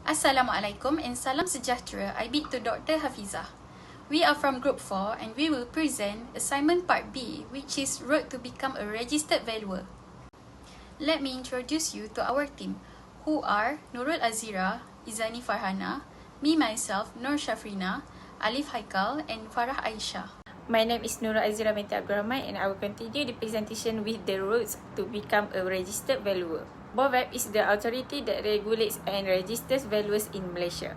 Assalamualaikum and salam sejahtera. I bid to Dr. Hafizah. We are from Group 4 and we will present assignment part B, which is Road to Become a Registered Valuer. Let me introduce you to our team, who are Nurul Azira, Izani Farhana, me myself, Nur Shafrina, Alif Haikal and Farah Aisyah. My name is Nurul Azira binti Abdul Rahman and I will continue the presentation with the roads to become a registered valuer. BOVAP is the authority that regulates and registers valuers in Malaysia.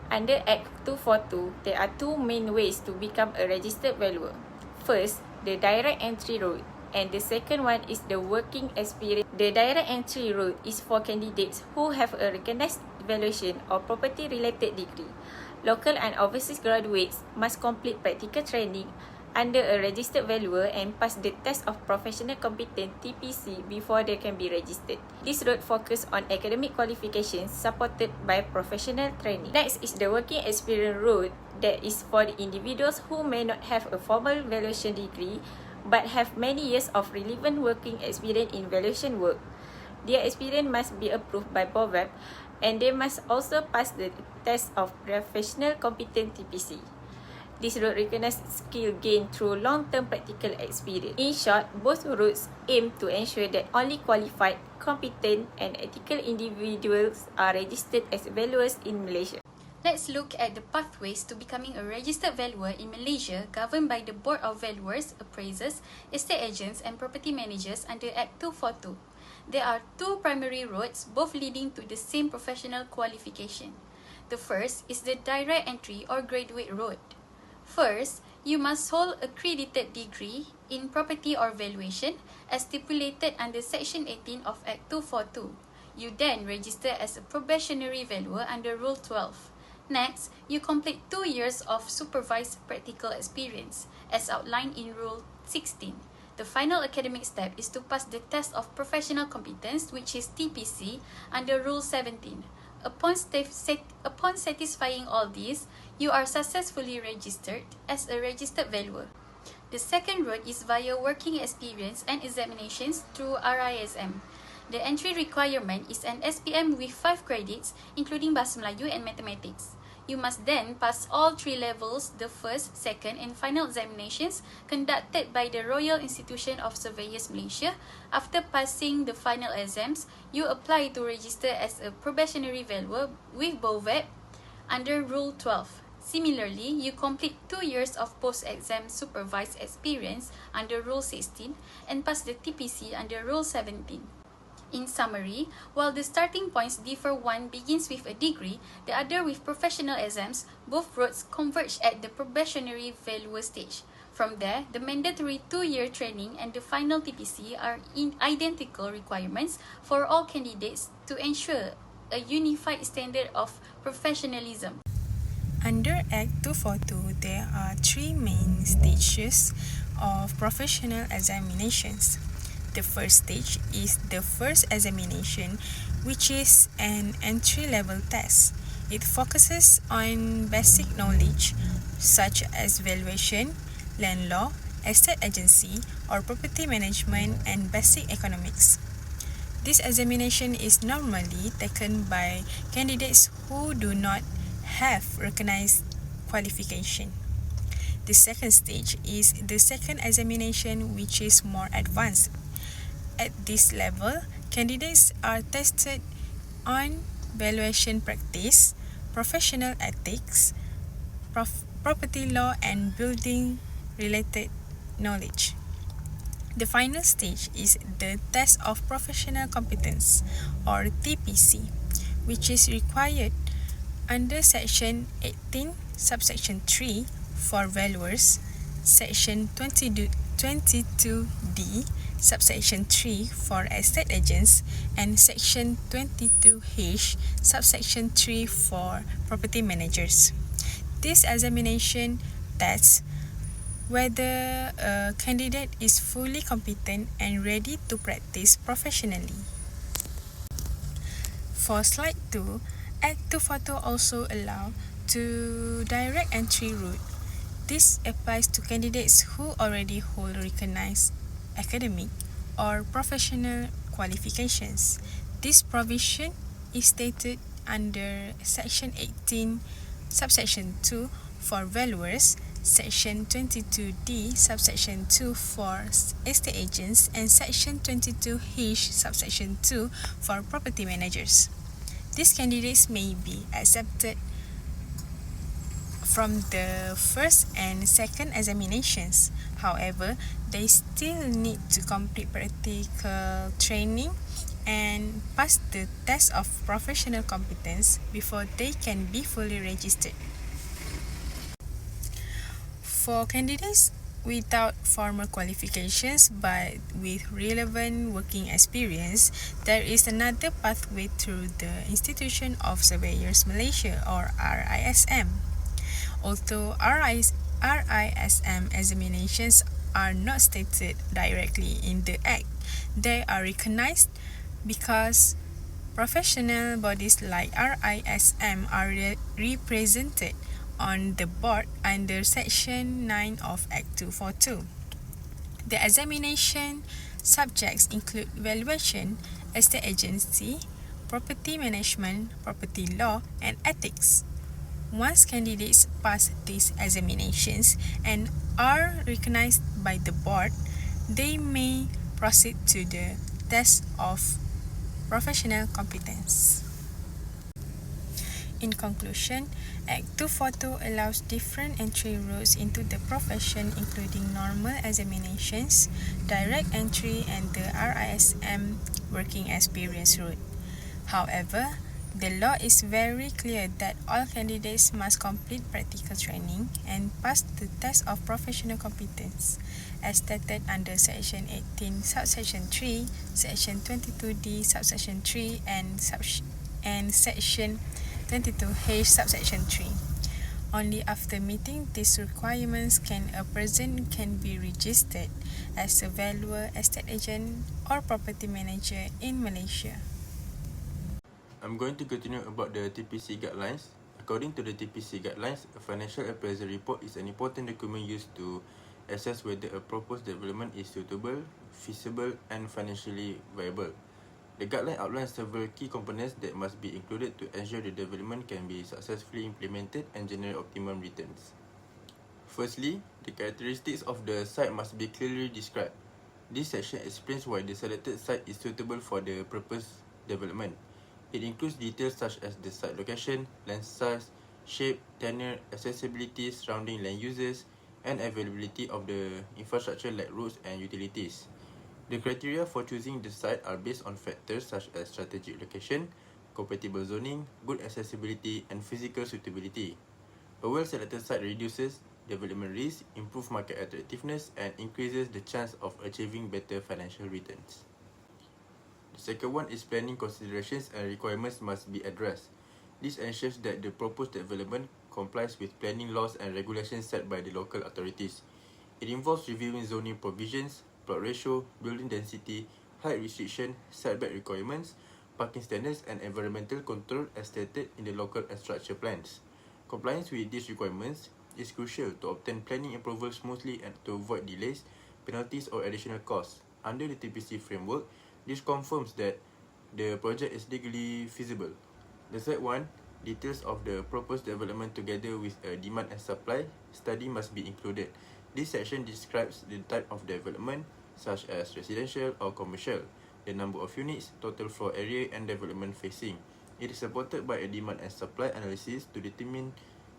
Under Act 242, there are two main ways to become a registered valuer. First, the direct entry route, and the second one is the working experience. The direct entry route is for candidates who have a recognized valuation or property-related degree. Local and overseas graduates must complete practical training under a registered valuer and pass the test of professional competence (TPC) before they can be registered. This route focuses on academic qualifications supported by professional training. Next is the working experience route that is for the individuals who may not have a formal valuation degree but have many years of relevant working experience in valuation work. Their experience must be approved by BOVAP and they must also pass the test of professional competence (TPC). This route recognizes skill gained through long-term practical experience. In short, both routes aim to ensure that only qualified, competent, and ethical individuals are registered as valuers in Malaysia. Let's look at the pathways to becoming a registered valuer in Malaysia, governed by the Board of Valuers, Appraisers, Estate Agents and Property Managers under Act 242. There are two primary roads, both leading to the same professional qualification. The first is the direct entry or graduate road. First, you must hold a accredited degree in property or valuation as stipulated under Section 18 of Act 242. You then register as a probationary valuer under Rule 12. Next, you complete 2 years of supervised practical experience as outlined in Rule 16. The final academic step is to pass the test of professional competence, which is TPC, under Rule 17. Upon satisfying all these, you are successfully registered as a registered valuer. The second route is via working experience and examinations through RISM. The entry requirement is an SPM with 5 credits, including Bahasa Melayu and Mathematics. You must then pass all 3 levels, the first, second and final examinations conducted by the Royal Institution of Surveyors Malaysia. After passing the final exams, you apply to register as a probationary valuer with BOVAP under Rule 12. Similarly, you complete 2 years of post-exam supervised experience under Rule 16 and pass the TPC under Rule 17. In summary, while the starting points differ, one begins with a degree, the other with professional exams, both roads converge at the probationary valuer stage. From there, the mandatory 2-year training and the final TPC are identical requirements for all candidates to ensure a unified standard of professionalism. Under Act 242, there are 3 main stages of professional examinations. The first stage is the first examination, which is an entry-level test. It focuses on basic knowledge such as valuation, land law, estate agency, or property management, and basic economics. This examination is normally taken by candidates who do not have recognized qualification. The second stage is the second examination, which is more advanced. At this level, candidates are tested on valuation practice, professional ethics, property law, and building-related knowledge. The final stage is the test of professional competence, or TPC, which is required under Section 18, Subsection 3 for valuers, Section 22D, Subsection 3 for estate agents, and Section 22H, Subsection 3 for property managers. This examination tests whether a candidate is fully competent and ready to practice professionally. For Slide 2, Act 242 also allows to direct entry route. This applies to candidates who already hold recognized academic or professional qualifications. This provision is stated under Section 18, Subsection 2 for valuers, Section 22D, Subsection 2 for estate agents, and Section 22H, Subsection 2 for property managers. These candidates may be accepted from the first and second examinations. However, they still need to complete practical training and pass the test of professional competence before they can be fully registered. For candidates without formal qualifications but with relevant working experience, there is another pathway through the Institution of Surveyors Malaysia or RISM. Although RISM examinations are not stated directly in the Act, they are recognized because professional bodies like RISM are represented on the board under Section 9 of Act 242. The examination subjects include valuation, estate agency, property management, property law, and ethics. Once candidates pass these examinations and are recognized by the board, they may proceed to the test of professional competence. In conclusion, Act 242 allows different entry routes into the profession, including normal examinations, direct entry, and the RISM working experience route. However, the law is very clear that all candidates must complete practical training and pass the test of professional competence, as stated under Section 18, Subsection 3, Section 22D, Subsection 3, and Section 22H, Subsection 3. Only after meeting these requirements can a person be registered as a valuer, estate agent, or property manager in Malaysia. I'm going to continue about the TPC guidelines. According to the TPC guidelines, a financial appraisal report is an important document used to assess whether a proposed development is suitable, feasible, and financially viable. The guideline outlines several key components that must be included to ensure the development can be successfully implemented and generate optimum returns. Firstly, the characteristics of the site must be clearly described. This section explains why the selected site is suitable for the proposed development. It includes details such as the site location, land size, shape, tenure, accessibility, surrounding land uses, and availability of the infrastructure like roads and utilities. The criteria for choosing the site are based on factors such as strategic location, compatible zoning, good accessibility, and physical suitability. A well-selected site reduces development risk, improves market attractiveness, and increases the chance of achieving better financial returns. The second one is planning considerations and requirements must be addressed. This ensures that the proposed development complies with planning laws and regulations set by the local authorities. It involves reviewing zoning provisions, plot ratio, building density, height restriction, setback requirements, parking standards, and environmental control as stated in the local and structure plans. Compliance with these requirements is crucial to obtain planning approval smoothly and to avoid delays, penalties, or additional costs. Under the TPC framework, this confirms that the project is legally feasible. The third one, details of the proposed development together with a demand and supply study must be included. This section describes the type of development, such as residential or commercial, the number of units, total floor area, and development facing. It is supported by a demand and supply analysis to determine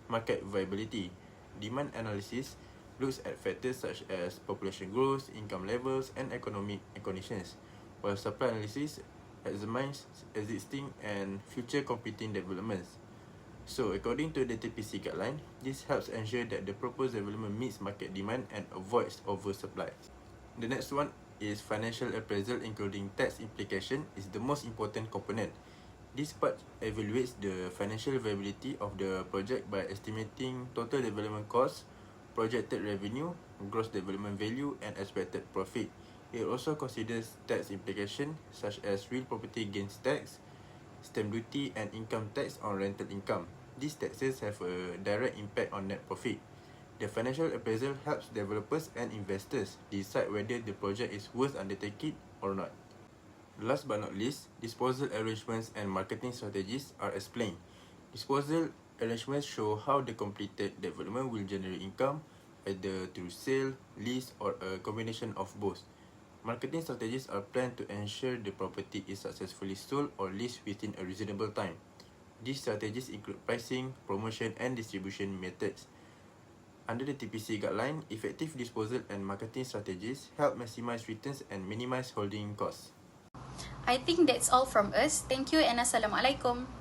market viability. Demand analysis looks at factors such as population growth, income levels, and economic conditions, while supply analysis examines existing and future competing developments. So, according to the TPC guideline, this helps ensure that the proposed development meets market demand and avoids oversupply. The next one is financial appraisal, including tax implication, is the most important component. This part evaluates the financial viability of the project by estimating total development costs, projected revenue, gross development value, and expected profit. It also considers tax implications such as real property gains tax, stamp duty, and income tax on rental income. These taxes have a direct impact on net profit. The financial appraisal helps developers and investors decide whether the project is worth undertaking or not. Last but not least, disposal arrangements and marketing strategies are explained. Disposal arrangements show how the completed development will generate income, either through sale, lease, or a combination of both. Marketing strategies are planned to ensure the property is successfully sold or leased within a reasonable time. These strategies include pricing, promotion, and distribution methods. Under the TPC guideline, effective disposal and marketing strategies help maximize returns and minimize holding costs. I think that's all from us. Thank you and Assalamualaikum.